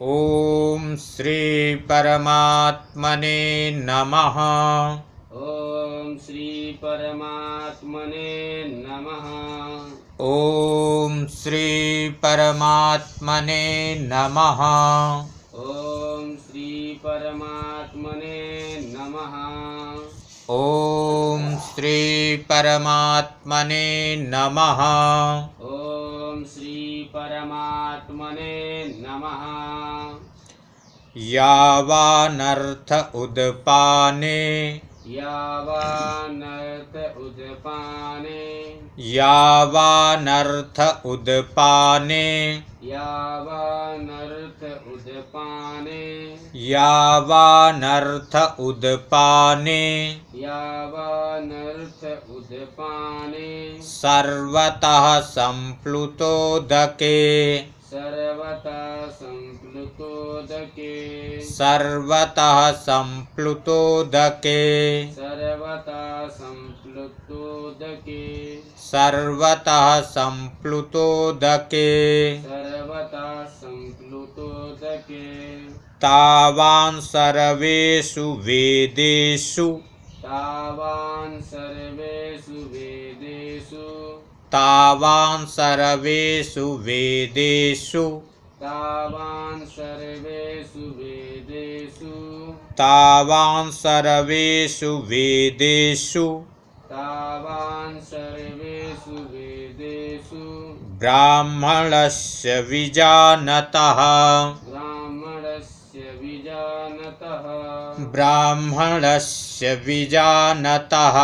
ओम श्री परमात्मने नमः। ओम श्री परमात्मने नमः। ओम श्री परमात्मने नमः। ओम श्री परमात्मने नमः। ओम श्री परमात्मने नमः। ओम श्री परमात्मने नमः। यावानर्थ उदपाने यावानर्थ उदपाने यावानर्थ उदपाने यावानर्थ उदपाने यावानर्थ उदपाने यावानर्थ उदपाने सर्वतः संप्लुतोदके सर्वतः संप्लुतोदके सर्वतः संप्लुतोदके सर्वतः संप्लुतोदके सर्वतः संप्लुतोदके सर्वतः संप्लुतोदके तावान् सर्वेषु वेदेषु तावान् सर्वेषु वेदेषु तावान् सर्वेषु वेदेषु तावान् सर्वेषु वेदेषु तावान् सर्वेषु वेदेषु तावान् सर्वेषु वेदेषु ब्राह्मणस्य विजानतः ब्राह्मणस्य विजानतः ब्राह्मणस्य विजानतः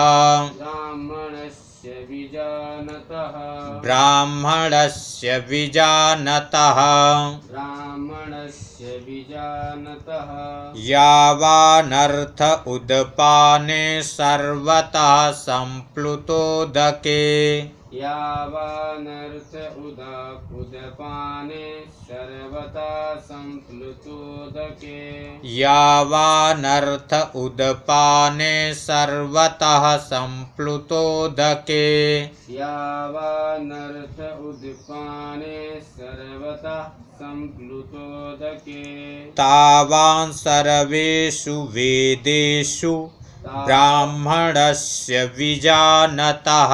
ब्राह्मणस्य विजानतः ब्राह्मणस्य विजानतः ब्राह्मणस्य विजानतः यावानर्थ उदपाने सर्वतः संप्लुतोदके यावानर्थ उदपाने सर्वथा संप्लुतोदके यावानर्थ उदपाने सर्वतः संप्लुतोदके यावानर्थ उदपाने सर्वथा संप्लुतोदके तावान् सर्वेषु वेदेषु ब्राह्मणस्य विजानतः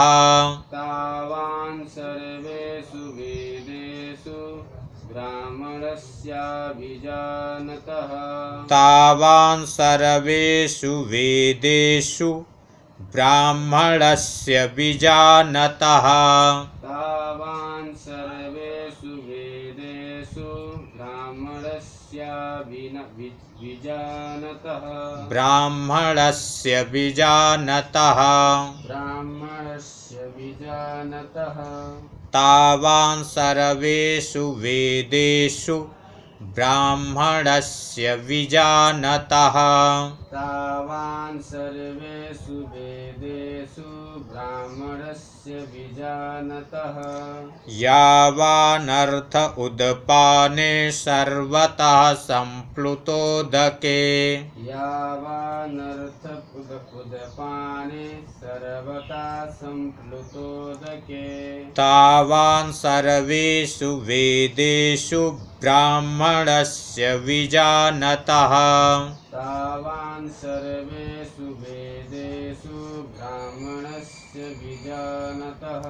तावान् सर्वेषु वेदेषु ब्राह्मणस्याभिजानतः तावान् सर्वेषु वेदेषु ब्राह्मणस्य विजानतः तावान् सर्वेषु वेदेषु विजानतः ब्राह्मणस्य विजानतः ब्राह्मणस्य विजानतः तावान् सर्वेषु वेदेषु ब्राह्मणस्य विजानतः तावान् सर्वेषु वेदेषु ब्राह्मणस्य विजानतः यावानर्थ उदपाने सर्वतः संप्लुतोदके यावानर्थ उदपाने सर्वथा संप्लुतोदके तावान् सर्वेषु वेदेषु ब्राह्मणस्य विजानतः तावान् सर्वेषु वेदेषु ब्राह्मणस्य विजानतः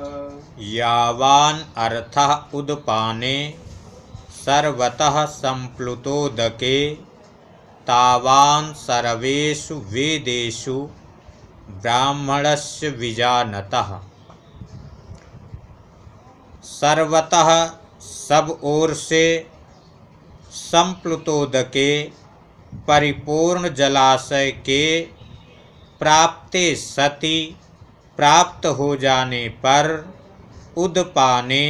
यावान् अर्थः उदपाने सर्वतः संप्लुतोदके तावान् सर्वेषु वेदेषु ब्राह्मणस्य विजानतः। सर्वतः सब ओर से संप्लुतोदके परिपूर्ण जलाशय के प्राप्ते सति प्राप्त हो जाने पर उदपाने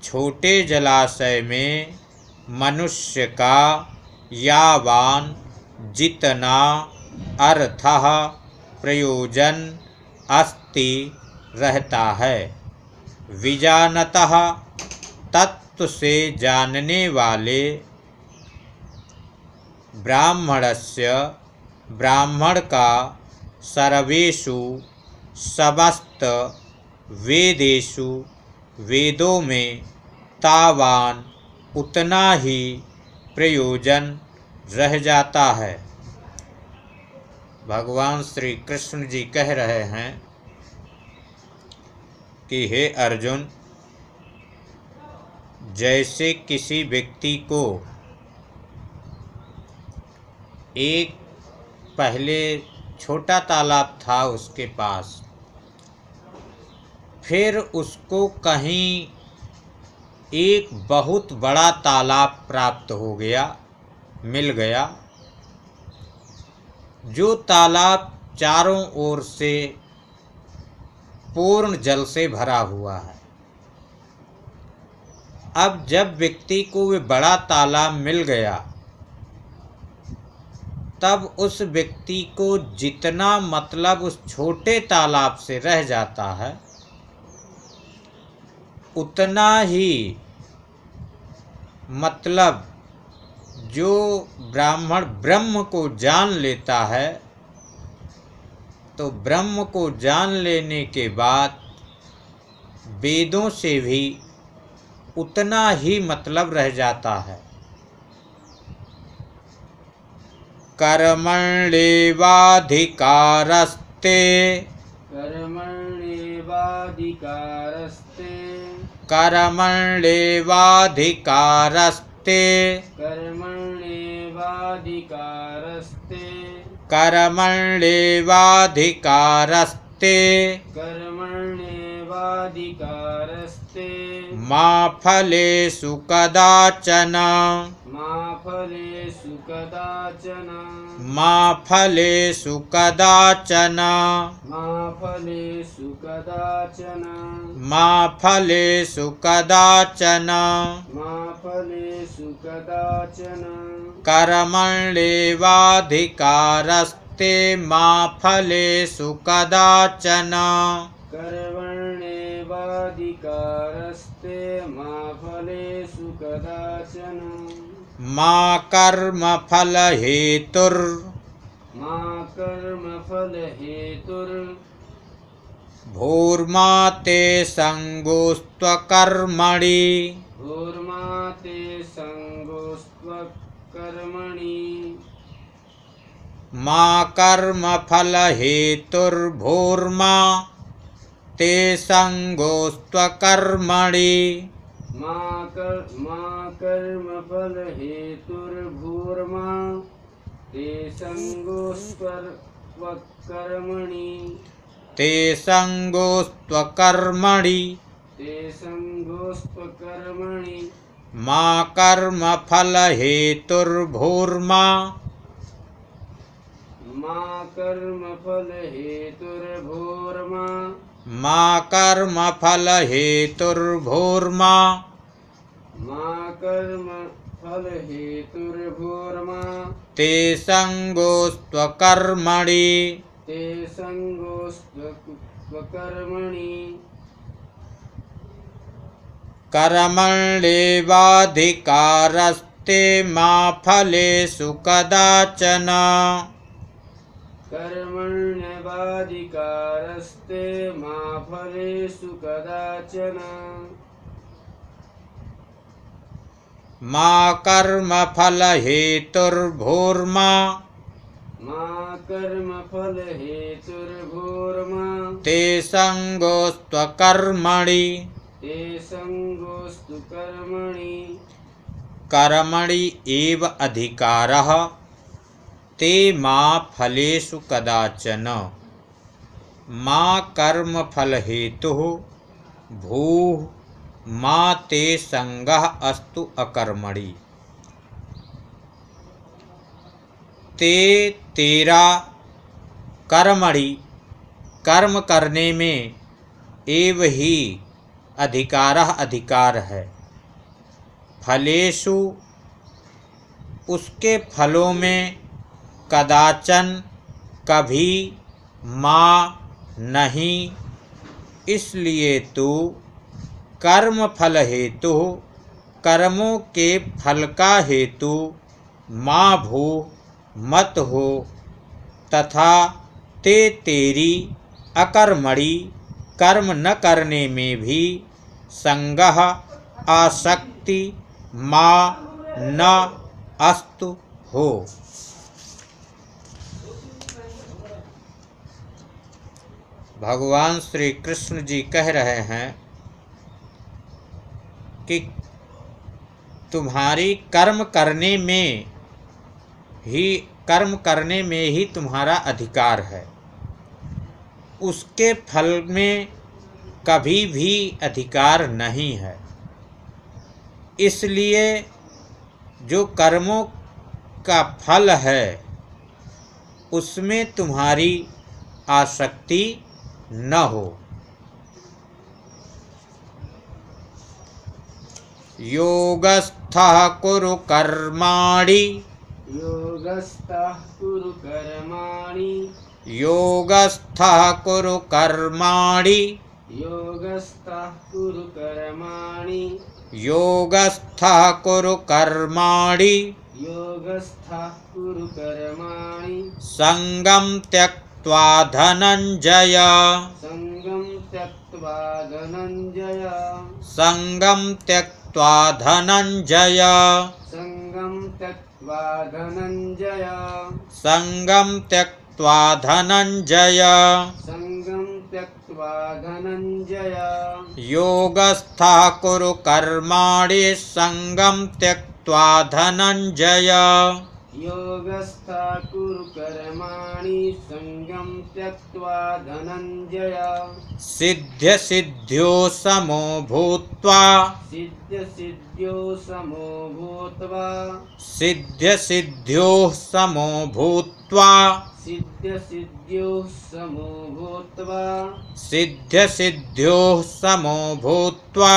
छोटे जलाशय में मनुष्य का यावान जितना अर्थः प्रयोजन अस्ति रहता है। विजानतः तत्व से जानने वाले ब्राह्मणस्य ब्राह्मण का सर्वेषु समस्त वेदेषु वेदों में तावान उतना ही प्रयोजन रह जाता है। भगवान श्री कृष्ण जी कह रहे हैं कि हे अर्जुन, जैसे किसी व्यक्ति को एक पहले छोटा तालाब था उसके पास, फिर उसको कहीं एक बहुत बड़ा तालाब प्राप्त हो गया, मिल गया, जो तालाब चारों ओर से पूर्ण जल से भरा हुआ है। अब जब व्यक्ति को वे बड़ा तालाब मिल गया, तब उस व्यक्ति को जितना मतलब उस छोटे तालाब से रह जाता है, उतना ही मतलब जो ब्राह्मण ब्रह्म को जान लेता है, तो ब्रह्म को जान लेने के बाद वेदों से भी उतना ही मतलब रह जाता है। कर्मण्येवाधिकारस्ते कर्मण्येवाधिकारस्ते कर्मण्येवाधिकारस्ते कर्मण्येवाधिकारस्ते कर्मण्येवाधिकारस्ते कर्मण्येवाधिकारस्ते मा फलेषु कदाचन मा फलेषु कदाचन मा फलेषु कदाचन मा फलेषु कदाचन मा फलेषु कदाचन मा फलेषु कदाचन कर्मण्येवाधिकारस्ते मा फलेषु कदाचन कर्मण्येवाधिकारस्ते मा फलेषु कदाचन मा कर्मफलहेतुर् मा कर्मफलहेतुर् भूर्मा ते संगोस्त्वकर्मणि भूर्मा ते संगोस्त्वकर्मणि मा कर्मफलहेतुर्भूर्मा ते संगोस्त्वकर्मणि मा कर्मफलहेतुर्भूर्मा ते संगोस्त्वकर्मणि ते संगोस्त्वकर्मणि ते संगोस्त्वकर्मणि मा कर्मफलहेतुर्भूर्मा मा कर्मफलहेतुर्भूर्मा मा कर्मफलहेतुर्भूर्मा मा कर्मफलहेतुर्भूर्मा ते संगोस्त्वकर्मणि ते संगोस्त्वकर्मणि कर्मण्येवाधिकारस्ते मा फलेषु कदाचन कर्मण्येवाधिकारस्ते मा फलेषु कदाचन मा कर्मफलहेतुर्भूर्मा मा कर्मफलहेतुर्भूर्मा ते संगोस्त्वकर्मणि ते संगोस्तुकर्मणि कर्मणि एव अधिकारः ते मा फलेषु कदाचन मा कर्मफलहेतुः भूः मा ते संगः अस्तु अकर्मणि। ते तेरा कर्मणि कर्म करने में एव ही अधिकारः अधिकार है, फलेषु उसके फलों में कदाचन कभी माँ नहीं, इसलिए तू कर्म फल हेतु कर्मों के फल का हेतु माँ भू मत हो, तथा ते तेरी अकर्मणि कर्म न करने में भी संगह आसक्ति माँ न अस्तु हो। भगवान श्री कृष्ण जी कह रहे हैं कि तुम्हारी कर्म करने में ही तुम्हारा अधिकार है, उसके फल में कभी भी अधिकार नहीं है। इसलिए जो कर्मों का फल है उसमें तुम्हारी आसक्ति न हो। योगस्थः कुरु कर्माणि योगस्थः कुरु कर्माणि योगस्थः कुरु कर्माणि योगस्थः कुरु कर्माणि योगस्थः कुरु कर्माणि योगस्थः कुरु कर्माणि संगं त्यक्त्वा धनञ्जय संगं त्यक्त्वा धनञ्जय संगं त्यक्त्वा धनञ्जय संगं त्यक्त्वा धनञ्जय संगं त्यक्त्वा धनञ्जय संगं त्यक्त्वा धनञ्जय योगस्थः कुरु कर्माणि संगं त्यक्त्वा धनञ्जय योगस्थः कुरु कर्माणि संगं त्यक्त्वा धनञ्जय सिद्ध्यसिद्ध्यो समो भूत्वा सिद्ध्यसिद्ध्यो समो भूत्वा सिद्ध्यसिद्ध्यो समो भूत्वा सिद्ध्यसिद्ध्यो समो भूत्वा सिद्ध्यसिद्ध्यो समो भूत्वा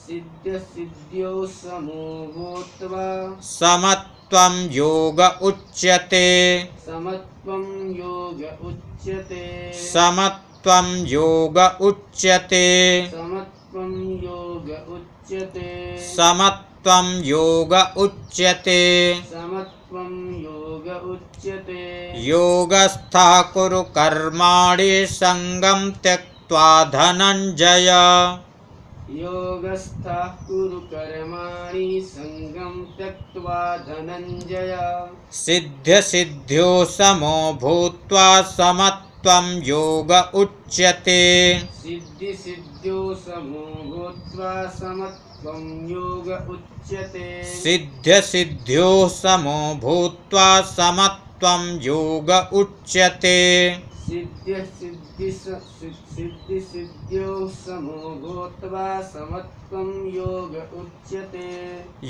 सिद्ध्यसिद्ध्यो समो भूत्वा समत्वं योग उच्यते समत्वं योग उच्यते समत्वं योग उच्यते समत्वं योग उच्यते समत्वं योग उच्यते समत्वं योग उच्यते योगस्थः कुरु कर्माणि संगं त्यक्त्वा धनञ्जय योगस्थः कुरु कर्माणि संगं त्यक्त्वा धनञ्जय सिद्ध्यसिद्ध्यो समो भूत्वा समत्वं योग उच्यते सिद्धिसिद्ध्यो समो भूत्वा समत्वं योग उच्यते सिद्ध्यसिद्ध्यो समो भूत्वा समत्वं योग उच्यते सिद्धिसिद्ध्यो समो भूत्वा समत्वं योग उच्यते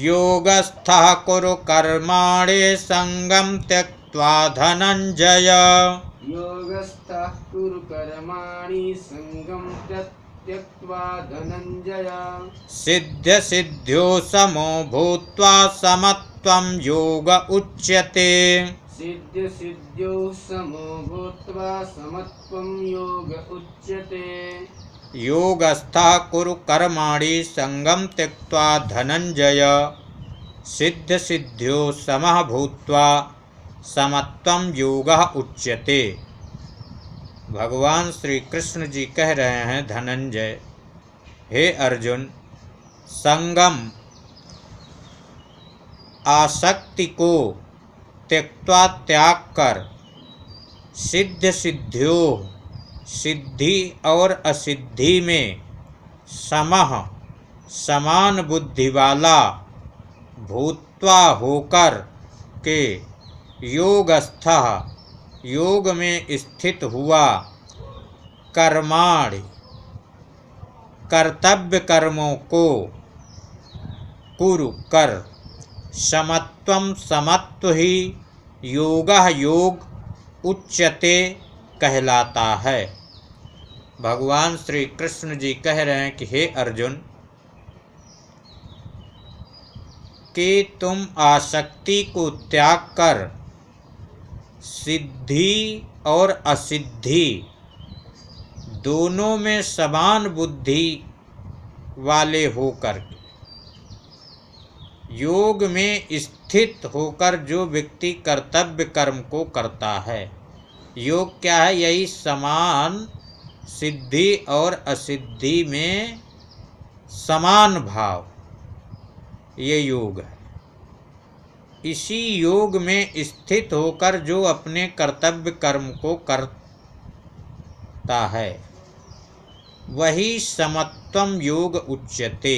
योगस्थः कुरु कर्माणि संगं त्यक्त्वा धनञ्जय योगस्थः कुरु कर्माणि संगं त्यक्त्वा धनञ्जय सिद्ध्यसिद्ध्यो समो भूत्वा समत्वं योग उच्यते सिद्ध्यसिद्ध्यो समो भूत्वा समत्वं योग उच्यते योगस्थः कुरु कर्माणि संगं त्यक्त्वा धनञ्जय सिद्ध्यसिद्ध्यो समः भूत्वा समत्वं योगः उच्यते। भगवान श्री कृष्ण जी कह रहे हैं धनंजय, हे अर्जुन, संगम आसक्ति को त्यक्त्वा त्याग कर सिद्ध सिद्धियों सिद्धि और असिद्धि में समः समान बुद्धि वाला भूत्वा होकर के योगस्थः योग में स्थित हुआ कर्माणि कर्तव्य कर्मों को कुरु कर समत्वं समत्व ही योगः योग उच्यते कहलाता है। भगवान श्री कृष्ण जी कह रहे हैं कि हे अर्जुन, कि तुम आसक्ति को त्याग कर सिद्धि और असिद्धि दोनों में समान बुद्धि वाले होकर योग में स्थित होकर जो व्यक्ति कर्तव्य कर्म को करता है, योग क्या है? यही समान सिद्धि और असिद्धि में समान भाव, ये योग है। इसी योग में स्थित होकर जो अपने कर्तव्य कर्म को करता है वही समत्वम योग उच्यते।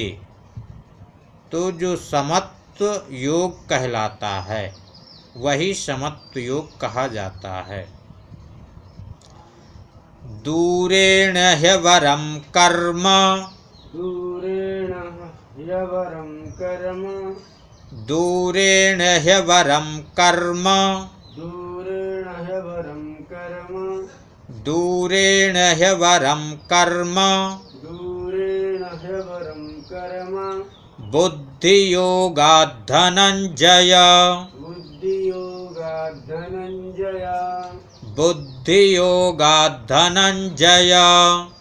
तो जो समत्व योग कहलाता है वही समत्व योग कहा जाता है। दूरेण ह्यवरं कर्म दूरेण ह्यवरं कर्म दूरेण ह्यवरं कर्म दूरेण ह्यवरं कर्म दूरेण ह्यवरं कर्म दूरेण ह्यवरं कर्म बुद्धियोगात् धनञ्जय बुद्धियोगात् धनञ्जय बुद्धियोगात् धनञ्जय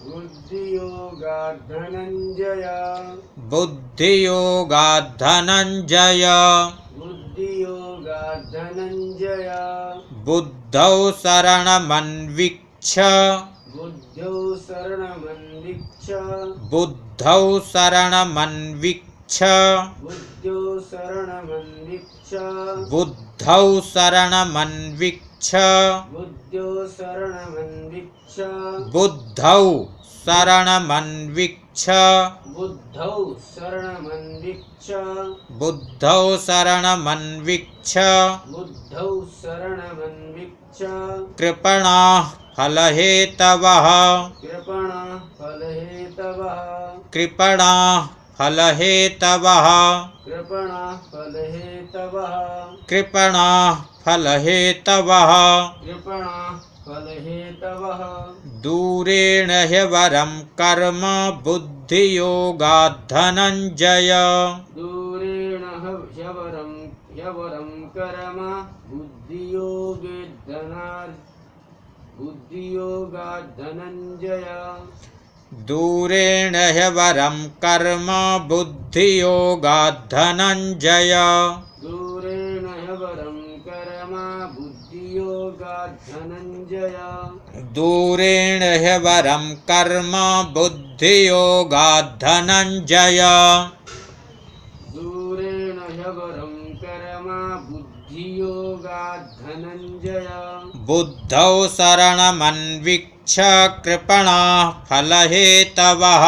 बुद्धियोगात् धनञ्जय बुद्धियोगात् धनञ्जय बुद्धियोगात् धनञ्जय बुद्धौ शरणमन्वीक्ष बुद्धौ शरणमन्वीक्ष बुद्धौ शरणमन्वीक्ष बुद्धौ शरणमन्वीक्ष बुद्धौ शरणमन्वीक्ष बुद्धौ शरणमन्वीक्ष बुद्धौ शरणमन्वीक्ष बुद्धौ शरणमन्वीक्ष बुद्धौ शरणमन्वीक्ष बुद्धौ शरणमन्वीक्ष कृपणाः फलहेतवः कृपणा फलहेतवः कृपणाः फलहेतवः कृपणा फलहेतवः कृपणाः फलहेतवः कृपणा फलहेतवः दूरेण ह्यवरं कर्म बुद्धियोगात् धनञ्जय दूरेण ह्यवरं कर्म बुद्धियोगात् धनञ्जय दूरेण ह्यवरं कर्म बुद्धियोगात् धनञ्जय दूरेण ह्यवरं कर्म बुद्धियोगात् धनञ्जय दूरेण ह्यवरं कर्म बुद्धियोगात् धनञ्जय दूरेण ह्यवरं कर्म बुद्धियोगात् धनञ्जय बुद्धौ शरणमन्वीक्ष कृपणाः फलहेतवः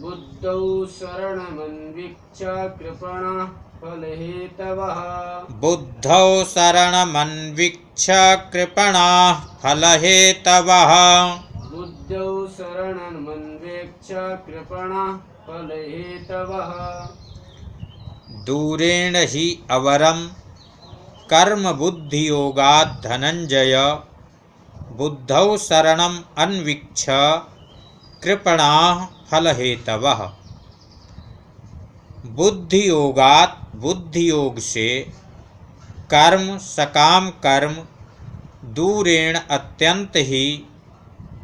बुद्धौ शरणमन्वीक्ष कृपणा फलहेतवः बुद्धौ शरणमन्वीक्ष कृपणाः फलहेतवः बुद्धौ शरणमन्वीक्ष कृपणा फलहेतवः दूरेण हि अवरं कर्म बुद्धियोगात् धनञ्जय बुद्धौ शरणम् अन्वीक्ष कृपणाः फलहेतवः। बुद्धियोगात् बुद्धियोग से कर्म सकाम कर्म दूरेण अत्यंत ही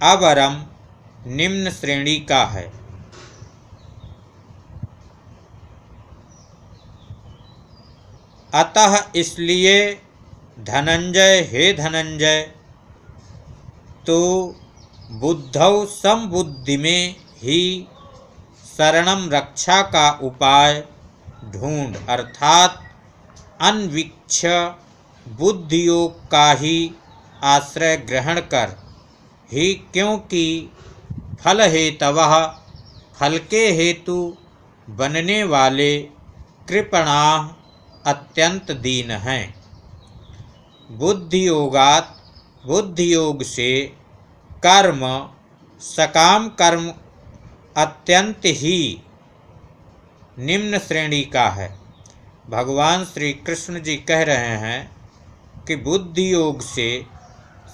अवरम निम्न श्रेणी का है। अतः इसलिए धनंजय हे धनंजय तो बुद्धौ समबुद्धि में ही शरणम रक्षा का उपाय ढूंढ अर्थात अन्वीक्ष बुद्धियोग का ही आश्रय ग्रहण कर ही, क्योंकि फल हेतवः फल के हेतु बनने वाले कृपणाः अत्यंत दीन हैं। बुद्धियोगात् बुद्धियोग से कर्म सकाम कर्म अत्यंत ही निम्न श्रेणी का है। भगवान श्री कृष्ण जी कह रहे हैं कि बुद्धि योग से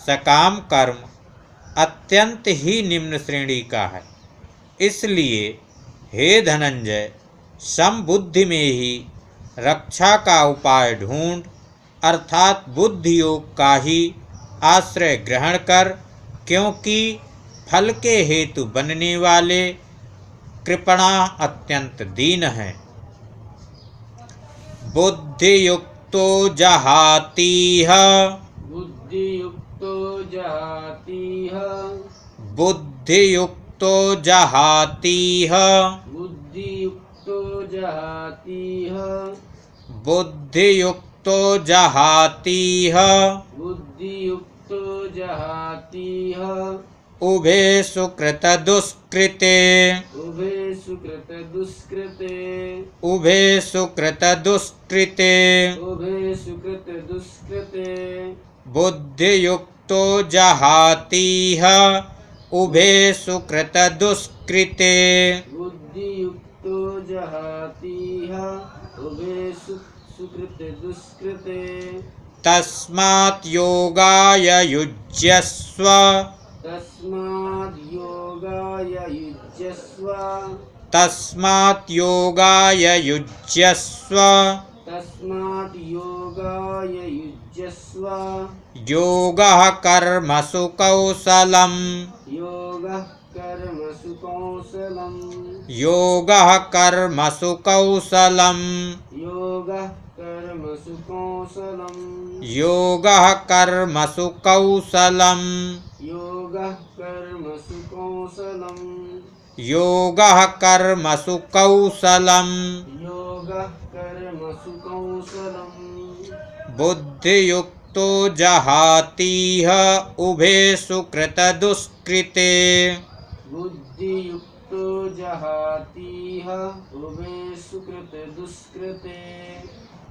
सकाम कर्म अत्यंत ही निम्न श्रेणी का है। इसलिए हे धनंजय समबुद्धि में ही रक्षा का उपाय ढूंढ अर्थात बुद्धि योग का ही आश्रय ग्रहण कर, क्योंकि फल के हेतु बनने वाले कृपणा अत्यंत दीन हैं। बुद्धियुक्तो जहातीह बुद्धियुक्तो जहातीह बुद्धियुक्तो जहातीह बुद्धियुक्तो जहातीह बुद्धियुक्तो बुद्धियुक्तो जहातीह बुद्धियुक्तो जहातीह उभे सुकृत दुष्कृते उभे सुकृत दुष्कृते उभे सुकृत दुष्कृते उभे सुकृत दुष्कृते बुद्धियुक्तो जहातीह उभे सुकृत दुष्कृते बुद्धियुक्तो जहातीह उभे सुकृत दुष्कृते तस्मात् योगाय युज्यस्व तस्माद् योगाय युज्यस्व तस्मात् योगाय युज्यस्व तस्मात् योगाय युज्यस्व योगः कर्मसु कौशलम् योगः कर्मसु कौशलम् योगः कर्मसु कौशलम् योगः कर्मसु कौशलम् योगः कर्मसु कौशलम् योगः कर्मसु कौशलम् योगः कर्मसु कौशलम् योगः कर्मसु कौशलम् बुद्धियुक्तो जहातीह उभे सुकृत दुष्कृते बुद्धियुक्तो जहातीह उभे सुकृत दुष्कृते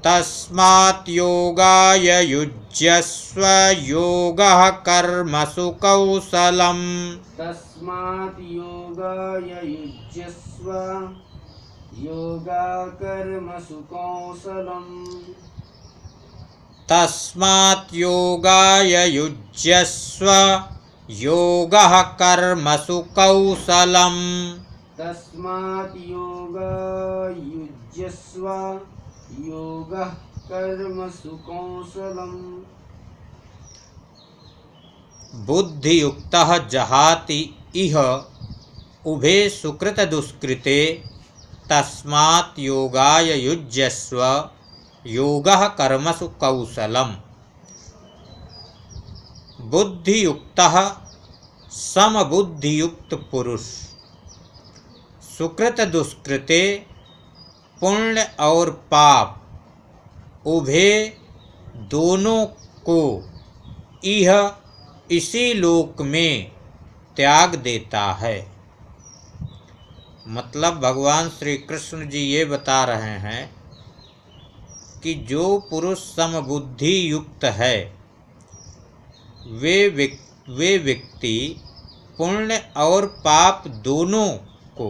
तस्मात् योगाय युज्यस्व योगः कर्मसु कौशलम् तस्मात् योगाय युज्यस्व योगा कर्मसु कौशलम् तस्मात् योगाय युज्यस्व योगः कर्मसु कौशलम् तस्मात् योगाय युज्यस्व योगः कर्मसु कौशलम् बुद्धियुक्तः जहाति इह उभे सुकृत दुष्कृते तस्मात् योगाय युज्यस्व योगः कर्मसु कौशलम् बुद्धियुक्तः समबुद्धियुक्त पुरुष सुकृत दुष्कृते पुण्य और पाप उभे दोनों को यह इसी लोक में त्याग देता है। मतलब भगवान श्री कृष्ण जी ये बता रहे हैं कि जो पुरुष समबुद्धि युक्त है वे व्यक्ति पुण्य और पाप दोनों को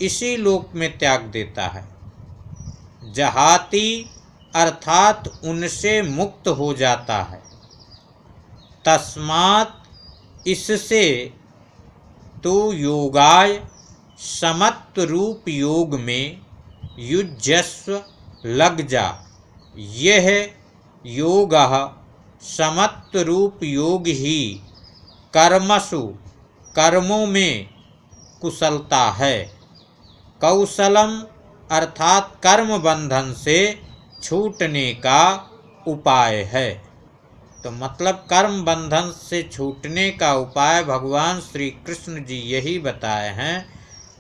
इसी लोक में त्याग देता है। जहाती अर्थात उनसे मुक्त हो जाता है। तस्मात् इससे तो योगाय समत्व रूप योग में युज्यस्व लग जा। यह योगः समत्व रूप योग ही कर्मसु कर्मों में कुशलता है। कौशलम अर्थात कर्म बंधन से छूटने का उपाय है। तो मतलब कर्म बंधन से छूटने का उपाय भगवान श्री कृष्ण जी यही बताए हैं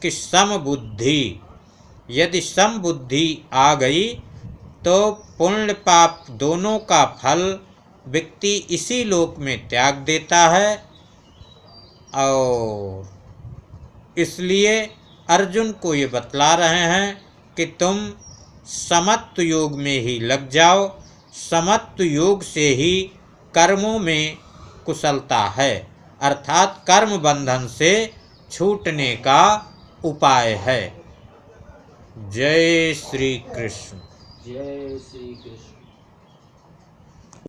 कि समबुद्धि, यदि समबुद्धि आ गई तो पुण्य पाप दोनों का फल व्यक्ति इसी लोक में त्याग देता है। और इसलिए अर्जुन को ये बतला रहे हैं कि तुम समत्व योग में ही लग जाओ। समत्व योग से ही कर्मों में कुशलता है, अर्थात कर्म बंधन से छूटने का उपाय है। जय श्री कृष्ण। जय श्री कृष्ण।